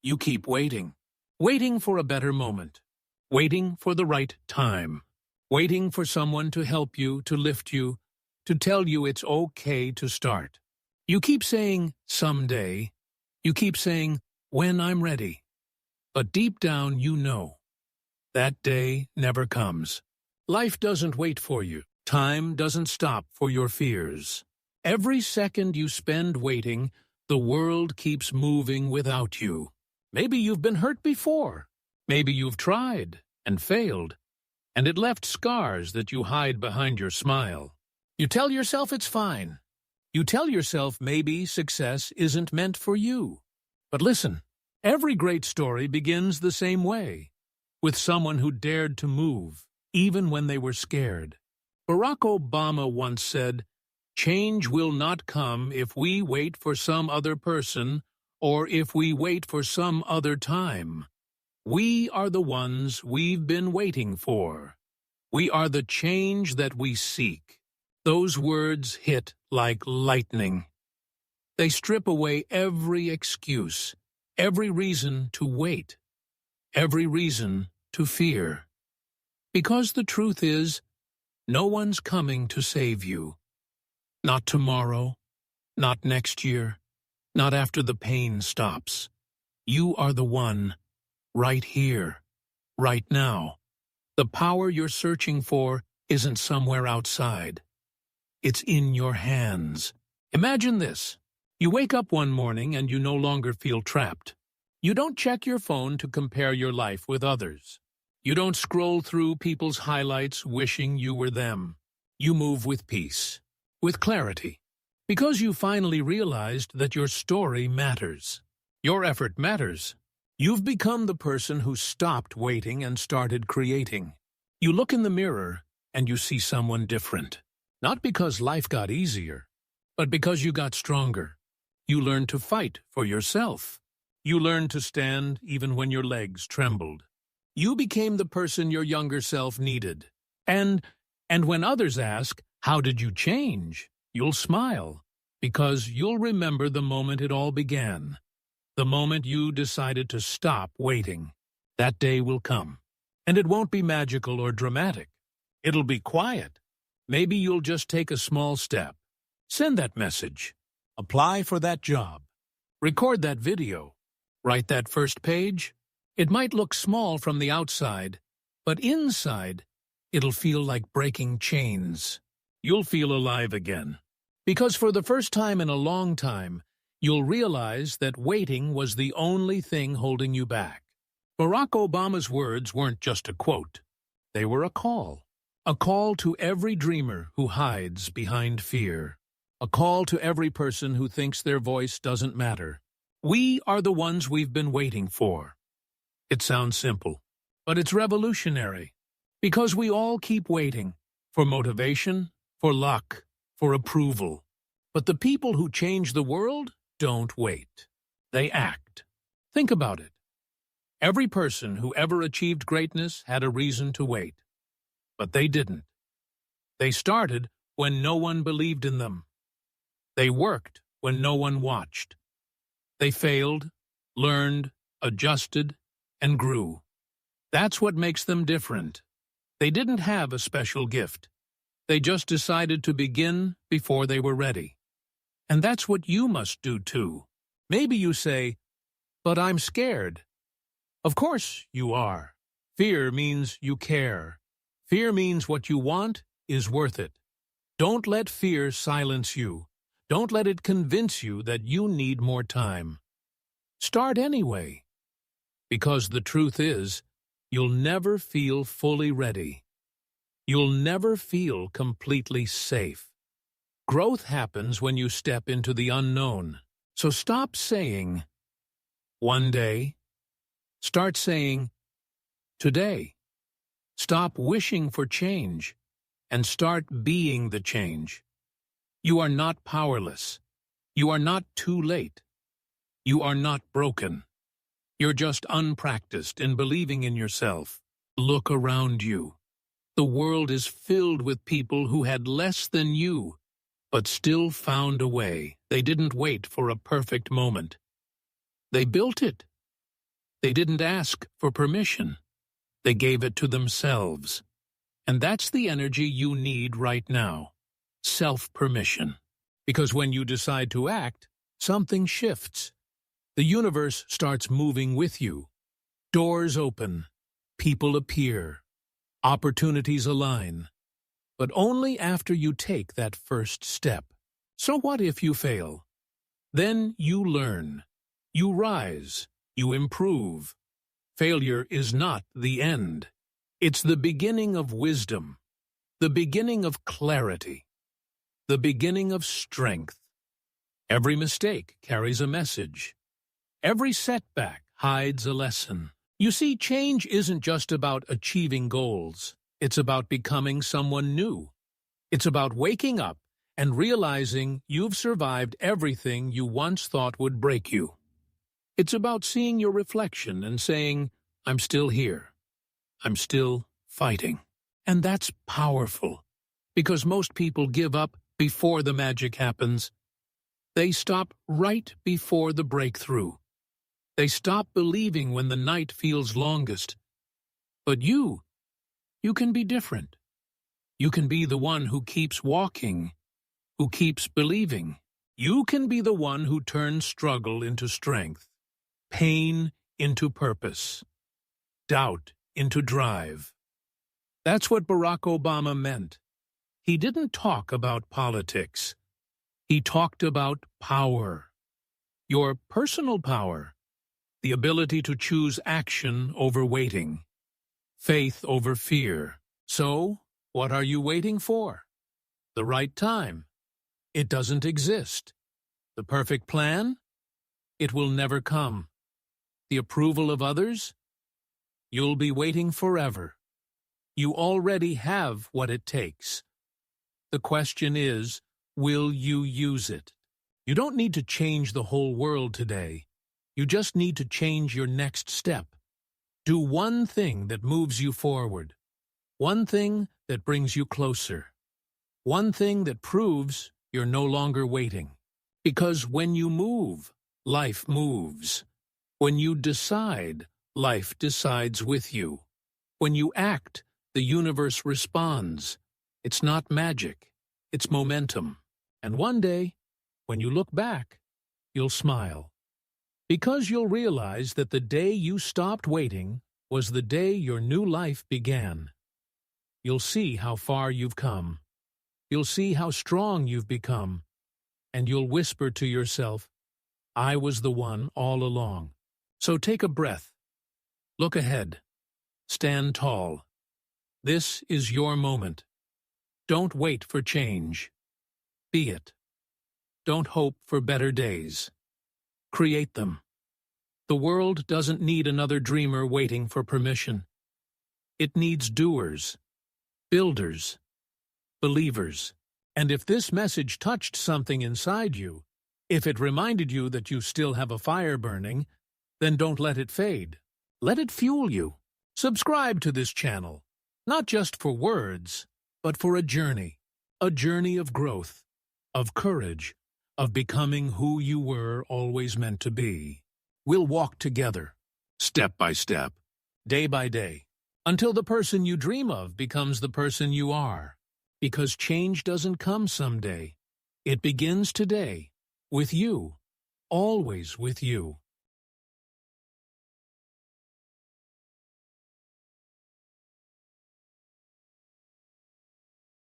You keep waiting. Waiting for a better moment. Waiting for the right time. Waiting for someone to help you, to lift you, to tell you it's okay to start. You keep saying, someday. You keep saying, when I'm ready. But deep down you know, that day never comes. Life doesn't wait for you. Time doesn't stop for your fears. Every second you spend waiting, the world keeps moving without you. Maybe you've been hurt before. Maybe you've tried and failed, and it left scars that you hide behind your smile. You tell yourself it's fine. You tell yourself maybe success isn't meant for you. But listen, every great story begins the same way, with someone who dared to move, even when they were scared. Barack Obama once said, "Change will not come if we wait for some other person or if we wait for some other time. We are the ones we've been waiting for. We are the change that we seek." Those words hit like lightning. They strip away every excuse, every reason to wait, every reason to fear. Because the truth is, no one's coming to save you. Not tomorrow, not next year, not after the pain stops. You are the one, right here, right now. The power you're searching for isn't somewhere outside. It's in your hands. Imagine this. You wake up one morning and you no longer feel trapped. You don't check your phone to compare your life with others. You don't scroll through people's highlights wishing you were them. You move with peace, with clarity, because you finally realized that your story matters. Your effort matters. You've become the person who stopped waiting and started creating. You look in the mirror and you see someone different. Not because life got easier, but because you got stronger. You learned to fight for yourself. You learned to stand even when your legs trembled. You became the person your younger self needed. And when others ask, "How did you change?" you'll smile, because you'll remember the moment it all began. The moment you decided to stop waiting. That day will come. And it won't be magical or dramatic. It'll be quiet. Maybe you'll just take a small step. Send that message. Apply for that job. Record that video. Write that first page. It might look small from the outside, but inside, it'll feel like breaking chains. You'll feel alive again. Because for the first time in a long time, you'll realize that waiting was the only thing holding you back. Barack Obama's words weren't just a quote. They were a call. A call to every dreamer who hides behind fear. A call to every person who thinks their voice doesn't matter. We are the ones we've been waiting for. It sounds simple, but it's revolutionary. Because we all keep waiting for motivation, for luck, for approval. But the people who change the world don't wait. They act. Think about it. Every person who ever achieved greatness had a reason to wait. But they didn't. They started when no one believed in them. They worked when no one watched. They failed, learned, adjusted, and grew. That's what makes them different. They didn't have a special gift. They just decided to begin before they were ready. And that's what you must do too. Maybe you say, "But I'm scared." Of course you are. Fear means you care. Fear means what you want is worth it. Don't let fear silence you. Don't let it convince you that you need more time. Start anyway. Because the truth is, you'll never feel fully ready. You'll never feel completely safe. Growth happens when you step into the unknown. So stop saying, "One day." Start saying, "Today." Stop wishing for change and start being the change. You are not powerless. You are not too late. You are not broken. You're just unpracticed in believing in yourself. Look around you. The world is filled with people who had less than you, but still found a way. They didn't wait for a perfect moment. They built it. They didn't ask for permission. They gave it to themselves. And that's the energy you need right now. Self-permission. Because when you decide to act, something shifts. The universe starts moving with you. Doors open. People appear. Opportunities align. But only after you take that first step. So what if you fail? Then you learn. You rise. You improve. Failure is not the end. It's the beginning of wisdom. The beginning of clarity. The beginning of strength. Every mistake carries a message. Every setback hides a lesson. You see, change isn't just about achieving goals. It's about becoming someone new. It's about waking up and realizing you've survived everything you once thought would break you. It's about seeing your reflection and saying, I'm still here. I'm still fighting. And that's powerful, because most people give up before the magic happens. They stop right before the breakthrough. They stop believing when the night feels longest. But you can be different. You can be the one who keeps walking, who keeps believing. You can be the one who turns struggle into strength, pain into purpose, doubt into drive. That's what Barack Obama meant. He didn't talk about politics. He talked about power. Your personal power. The ability to choose action over waiting. Faith over fear. So, what are you waiting for? The right time. It doesn't exist. The perfect plan? It will never come. The approval of others? You'll be waiting forever. You already have what it takes. The question is, will you use it? You don't need to change the whole world today. You just need to change your next step. Do one thing that moves you forward. One thing that brings you closer. One thing that proves you're no longer waiting. Because when you move, life moves. When you decide, life decides with you. When you act, the universe responds. It's not magic. It's momentum. And one day, when you look back, you'll smile. Because you'll realize that the day you stopped waiting was the day your new life began. You'll see how far you've come. You'll see how strong you've become. And you'll whisper to yourself, I was the one all along. So take a breath. Look ahead. Stand tall. This is your moment. Don't wait for change. Be it. Don't hope for better days. Create them. The world doesn't need another dreamer waiting for permission. It needs doers, builders, believers. And if this message touched something inside you, if it reminded you that you still have a fire burning, then don't let it fade. Let it fuel you. Subscribe to this channel, not just for words, but for a journey of growth, of courage, of becoming who you were always meant to be. We'll walk together, step by step, day by day, until the person you dream of becomes the person you are. Because change doesn't come someday. It begins today, with you, always with you.